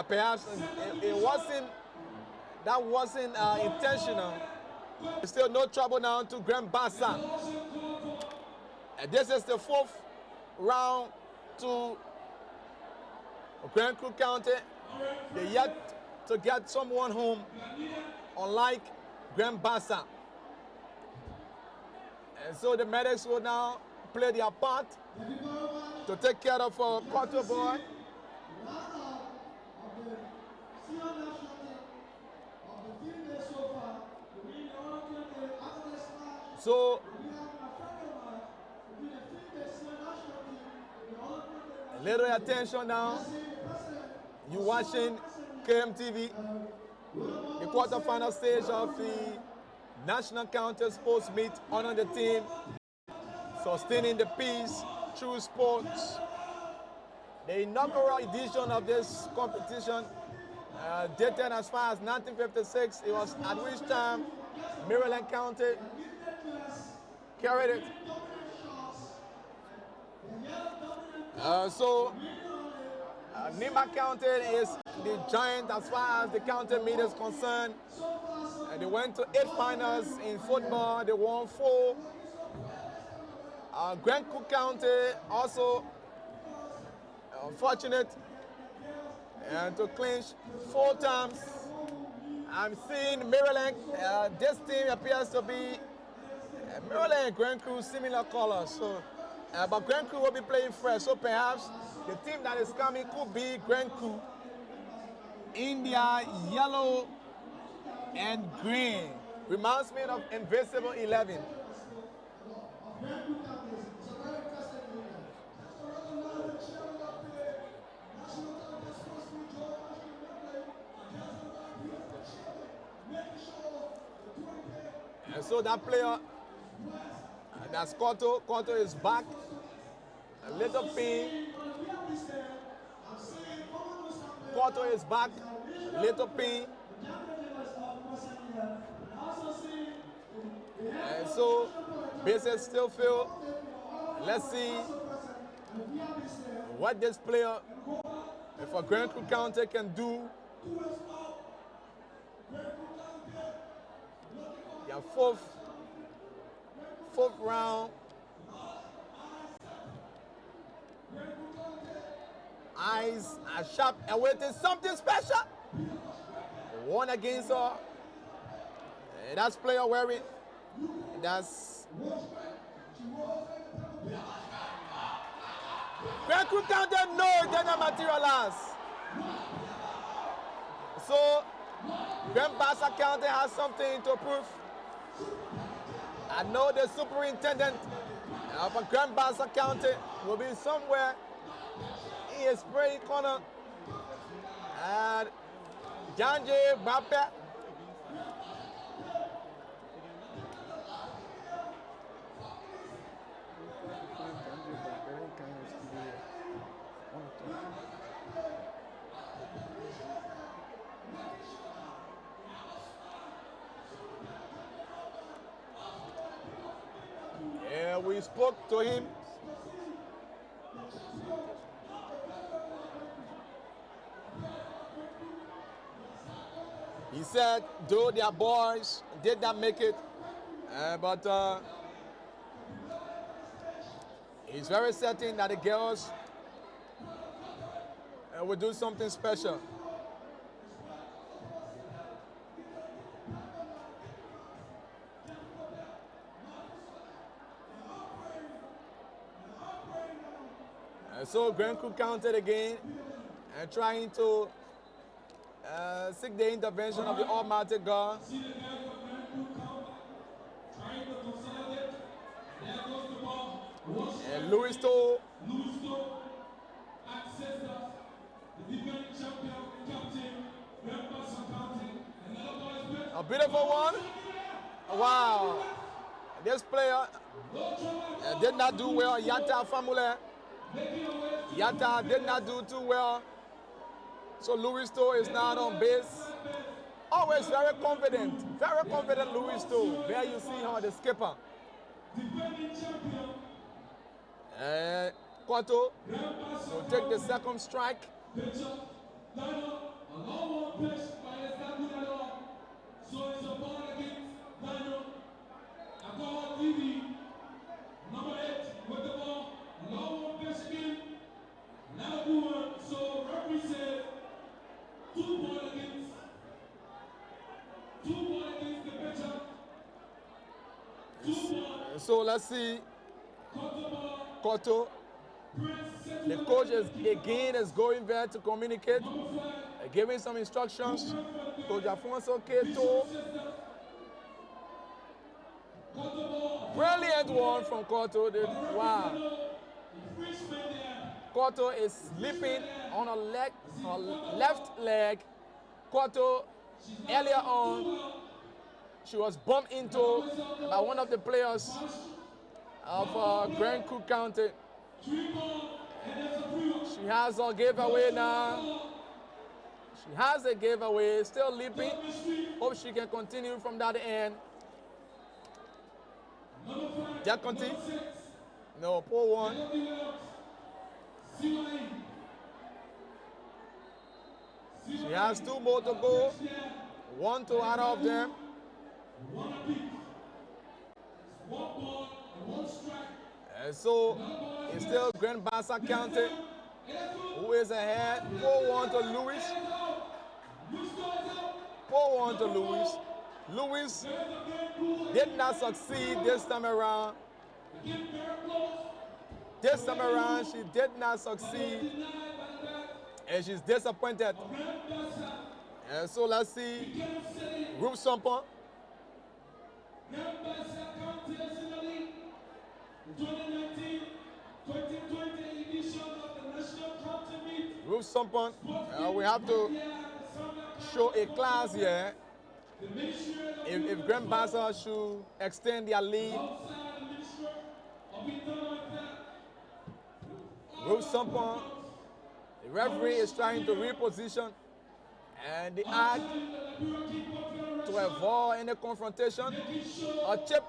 Perhaps it wasn't, that wasn't intentional. Still no trouble now to Grand Bassa. This is the 4th round to Grand Crew County. They yet to get someone home, unlike Grand Bassa. And so the medics will now play their part to take care of Quarto boy. So a little attention now. You watching KMTV, the quarterfinal stage of the National County Sports Meet, honor the team, sustaining the peace through sports. The inaugural edition of this competition dated as far as 1956. It was at which time Maryland County carried it. Nima County is the giant as far as the county meet is concerned. They went to 8 finals in football. They won 4. Grand Cook County also fortunate to clinch 4 times. I'm seeing Maryland. This team appears to be Maryland and Grand Crew similar colors. So, but Grand Crew will be playing fresh. So perhaps the team that is coming could be Grand Crew in their yellow and green. Reminds me of Invincible 11. And so that player, that's Quarto. Quarto is back. A little pin. Quarto is back. Little pin. And so bases still filled. Let's see what this player, if a Grand Crew County, can do. Your fourth round. Eyes are sharp and waiting something special. One against her. That's player wearing. That's Grand Crew County. No, it did not materialize. So Grand Bassa County has something to prove. I know the superintendent of Grand Bassa County will be somewhere in his spray corner. And Janje Bape. Yeah, we spoke to him. He said, though their boys did not make it, but he's very certain that the girls will do something special. So Grand Crew counted again and trying to seek the intervention of the Almighty God. And Louis Stowe, a beautiful one. Wow. This player did not do well. Yata Famule. Yata did not do too well. So Louis Stowe is not on base. Always very confident Louis Stowe. There you see her, the skipper. Quarto will take the second strike. So let's see. Koto. The coach is going there to communicate, giving some instructions. Coach Afonso Keto. Brilliant one from Koto. Wow. Koto is slipping on her left leg. Koto, earlier on, she was bumped into by one of the players of Grand Cook County. She has a giveaway now. She has a giveaway, still leaping. Hope she can continue from that end. Jaconti. No, poor one. She has 2 more to go. 1 to out of them. And so it's still Grand Bassa County who is ahead. 4-1 to Louis. 4-1 to Louis. Louis did not succeed this time around. This time around, she did not succeed. And she's disappointed. And so let's see. Ruth Sompa. Ruth Sompa. We have to show a class here. If Grand Bassa should extend their lead. Ruth Sompa. The referee is trying to reposition and the act to avoid any confrontation. A chip.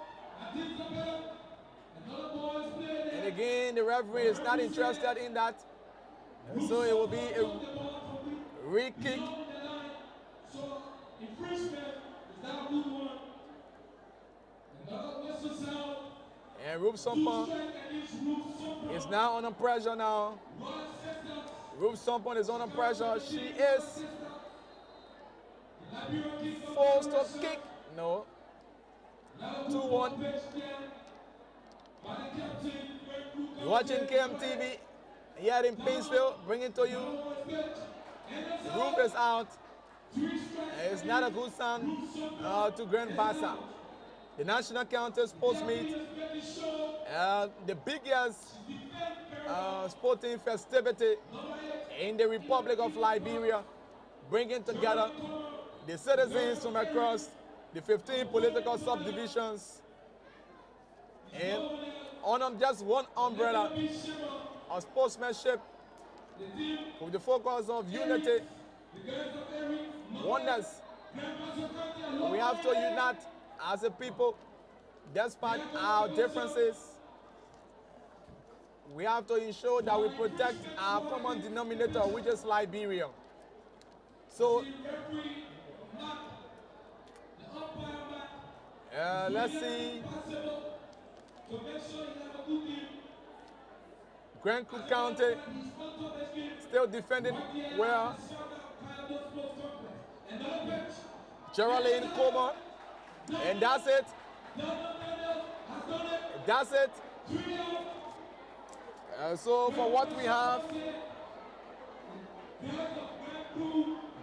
And again, the referee is not interested in that. And so it will be a re-kick. And Ruth Sompa is now under pressure now. Ruth Sompa is under pressure. She is forced to kick. No. 2-1. You're watching KMTV here in Painesville, bringing it to you. The roof is out. It's not a good sound to Grand Bassa. The National County Sports Meet, the biggest sporting festivity in the Republic of Liberia, bringing together the citizens from across the 15 political subdivisions and under just one umbrella of sportsmanship with the focus of unity, oneness. We have to unite as a people, despite our differences. We have to ensure that we protect our common denominator, which is Liberia. So, let's see. Grand Cook County still defending well. Geraldine Coleman. And that's it. That's it. So for what we have,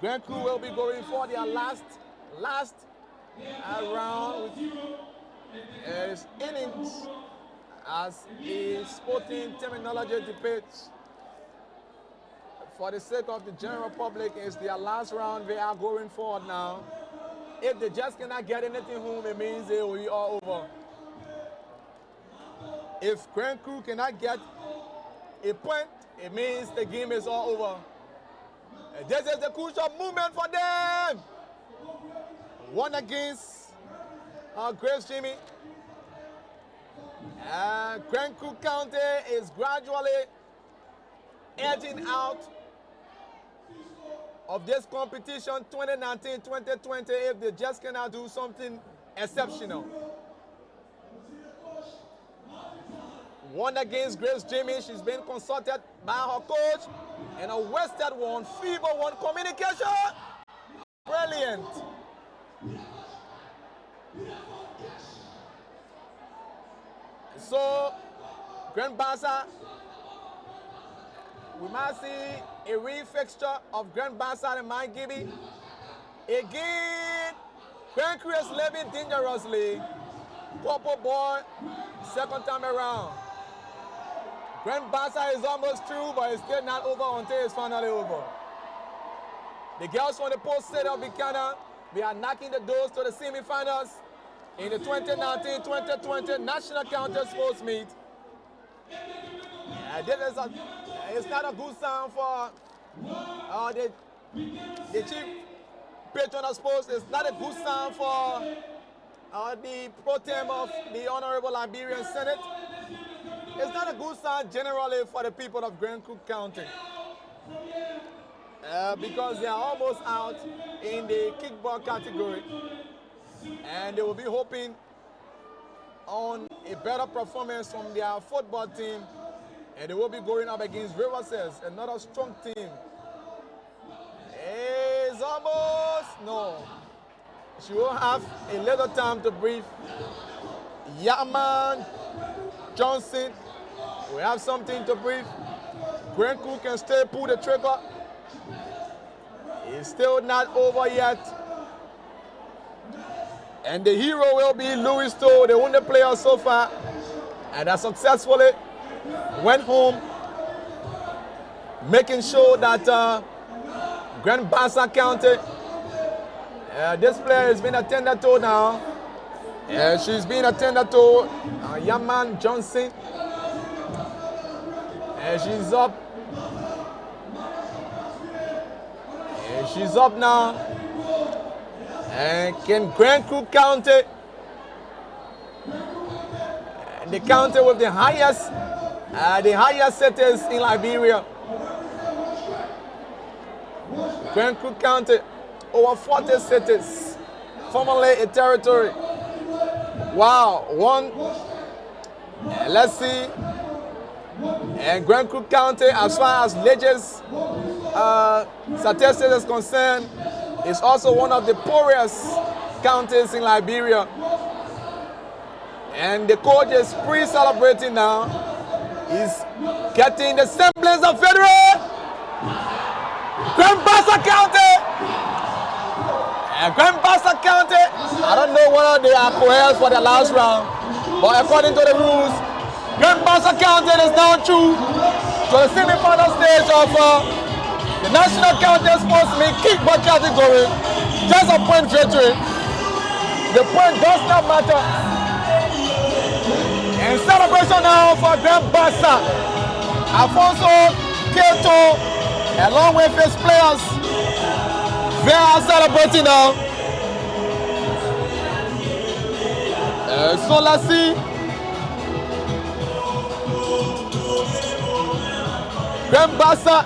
Grand Crew will be going for their last round with innings, as a sporting terminology depicts. For the sake of the general public, it's their last round. They are going forward now. If they just cannot get anything home, it means they will be all over. If Grand Crew cannot get a point, it means the game is all over. And this is the crucial moment for them. One against Grace Jimmy. Grand Cook County is gradually edging out of this competition 2019-2020 if they just cannot do something exceptional. One against Grace Jimmy. She's been consulted by her coach. And a wasted one, feeble one, communication. Brilliant. So, Grand Bassa, we might see a refixture of Grand Bassa and Mike Gibby. Again, Grand Crew is living dangerously. Purple boy, second time around. Grand Bassa is almost through, but it's still not over until it's finally over. The girls from the post state of Buchanan, they are knocking the doors to the semifinals in the 2019-2020 National Counter Sports Meet. It's not a good sign for the chief patron of sports. It's not a good sign for the pro tem of the Honorable Liberian Senate. It's not a good sign generally for the people of Grand Cook County because they are almost out in the kickball category, and they will be hoping on a better performance from their football team, and they will be going up against Riverses, another strong team. It's almost, no. She will have a little time to breathe. Yaman Johnson, we have something to breathe. Grand Cook can still pull the trigger. It's still not over yet. And the hero will be Louis Stowe, the only player so far. And that successfully went home, making sure that Grand Bassa County, this player has been attended to now. She's been attended to, Yaman Johnson. And she's up. And she's up now. And can Grand Cook County, the county with the highest cities in Liberia, Grand Cook County, over 40 cities, formerly a territory. Wow, one, let's see. And Grand Cook County, as far as ledges statistics is concerned, is also one of the poorest counties in Liberia. And the coach is pre-celebrating now. He's getting the semblance of federal. Grand Bassa County. And Grand Bassa County, I don't know whether they are coerced for the last round, but according to the rules, Grand Bassa County is now through to the semi-final stage of the National County Sports Meet Kickball category. Just a point victory. The point does not matter. And celebration now for Grand Bassa. Alfonso Keto, along with his players, they are celebrating now. So let's see. Grand Bassa.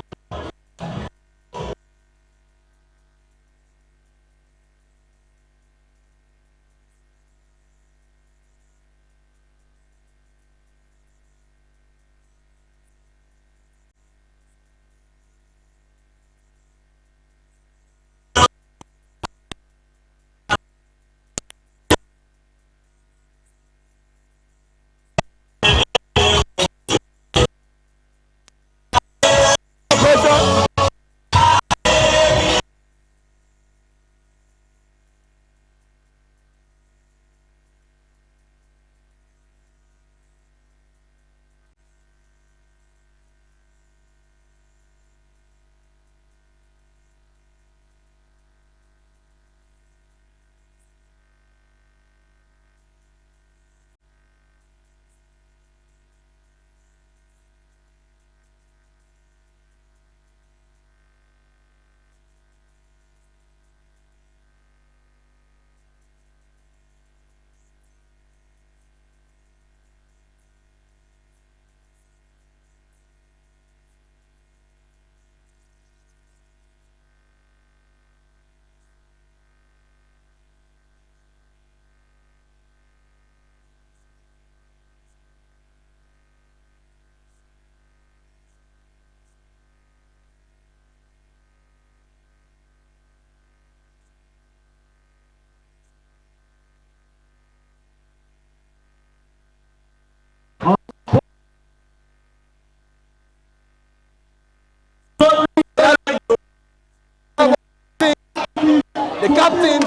the captain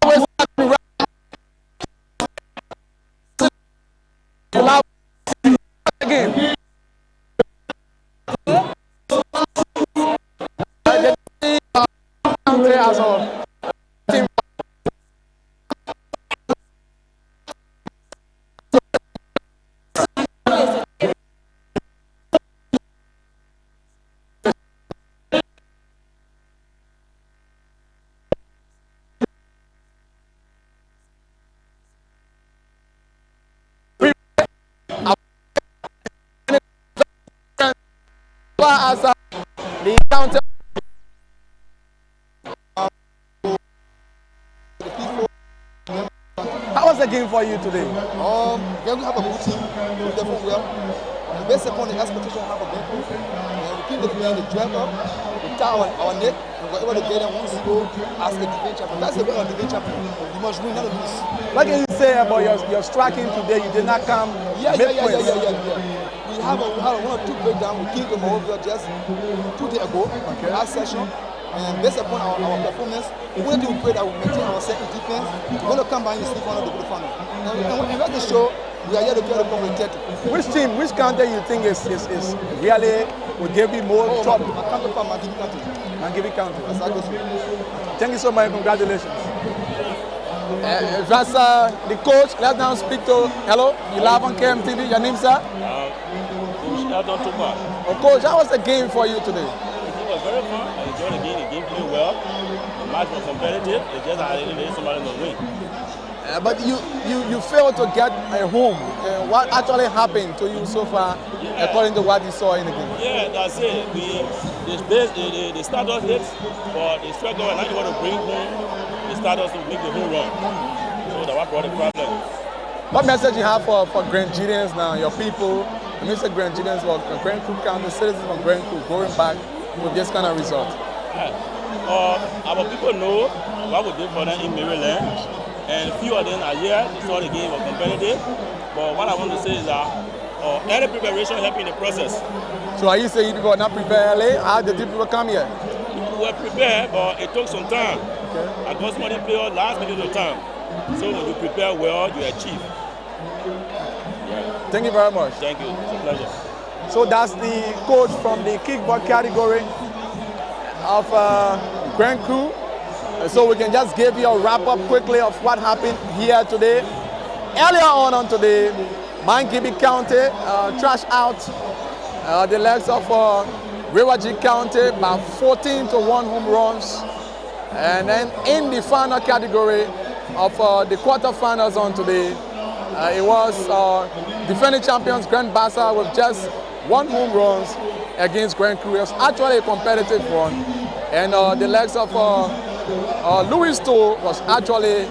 always game. As of team. As the counter. How was the game for you today? Then we have a good team. We perform well. And based upon the expectation we have of them, we keep the drive up, we tie our neck, and we're able to get them 1-0 as a defense champion. That's the way of defense champion. You must win, not lose. What can you say about your striking today? You did not come. Yeah. We had one or two breakdowns. We killed them over just 2 days ago, last session. And based upon our performance, we want to pray that we maintain our second defense. We're going to come back and see final the good final. And that's the show. We are here to carry the cover title. Which counter you think is really will give you more trouble? My counterpart, Mangibi counter. Exactly. Thank you so much. Congratulations. That's the coach. Let's now speak to. Hello, you live on KMTV. Your name, sir? Coach, how was the game for you today? It was very fun. I enjoyed the game. The game played well. The match was competitive. It's just that I didn't let somebody to win. But you failed to get a home. What actually happened to you so far, according to what you saw in the game? Yeah, that's it. The starters hit, but the striker was not able to bring home the starters to make the home run. So that's what brought the problem. What message you have for Grenadians now, your people, Mr. Grenadians or Grand Crew County, citizens of Grand Crew going back with this kind of result? Our people know what we did for them in Maryland, and a few of them are here. They saw the game was competitive. But what I want to say is that early preparation helped in the process. So are you saying people are not prepared early? How did people come here? We were prepared, but it took some time. Okay. I got some of the players last minute of time. So when you prepare well, you achieve. Thank you very much. Thank you. It's a pleasure. So that's the coach from the kickball category of Grand Crew. So we can just give you a wrap up quickly of what happened here today. Earlier on today, Mangibi County trash out the legs of Rewaji County by 14-1 home runs. And then in the final category of the quarterfinals on today, it was defending champions Grand Bassa with just 1 home runs against Grand Crew. It was actually a competitive one. And the legs of Louis Stowe was actually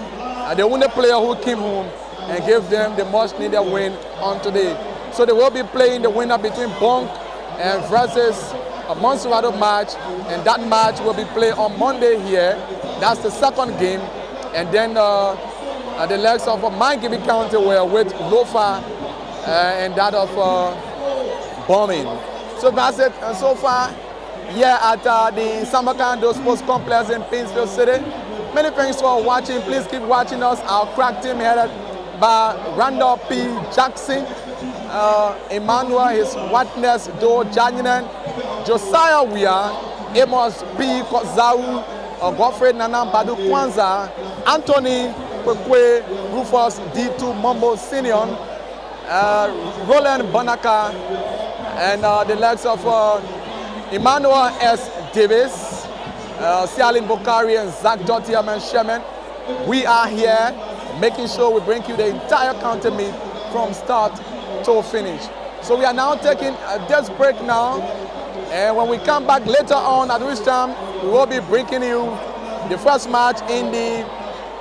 the only player who came home and gave them the much needed win on today. So they will be playing the winner between Bonk and versus a Monserrato match, and that match will be played on Monday here. That's the second game. And then the legs of Mangibi County were with Lofa and that of Bombing. So that's it. And so far, here at the Samarkando Sports Complex in Painesville City. Many thanks for watching. Please keep watching us. Our crack team headed by Randall P. Jackson, Emmanuel, his witness, Do Janinen, Josiah Wia, Amos P. Kozau, Godfrey Nanam Badu Kwanza, Anthony Kwekwe, Rufus D2 Mombo Senior, Roland Bonaka, and the legs of Emmanuel S. Davis, Sialin Bokari, and Zach Dottiam and Sherman. We are here making sure we bring you the entire counter meet from start to finish. So we are now taking this break now, and when we come back later on, at which time we will be bringing you the first match in the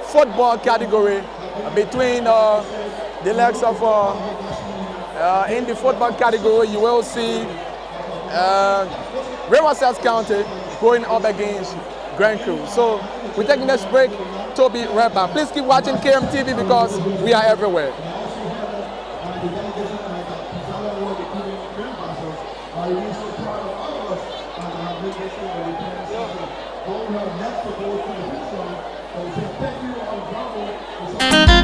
football category between the legs of in the football category. You will see Riverside County going up against Grand Crew. So we're taking this break. Toby right back. Please keep watching KMTV because we are everywhere. Are you so proud of us? Thank you.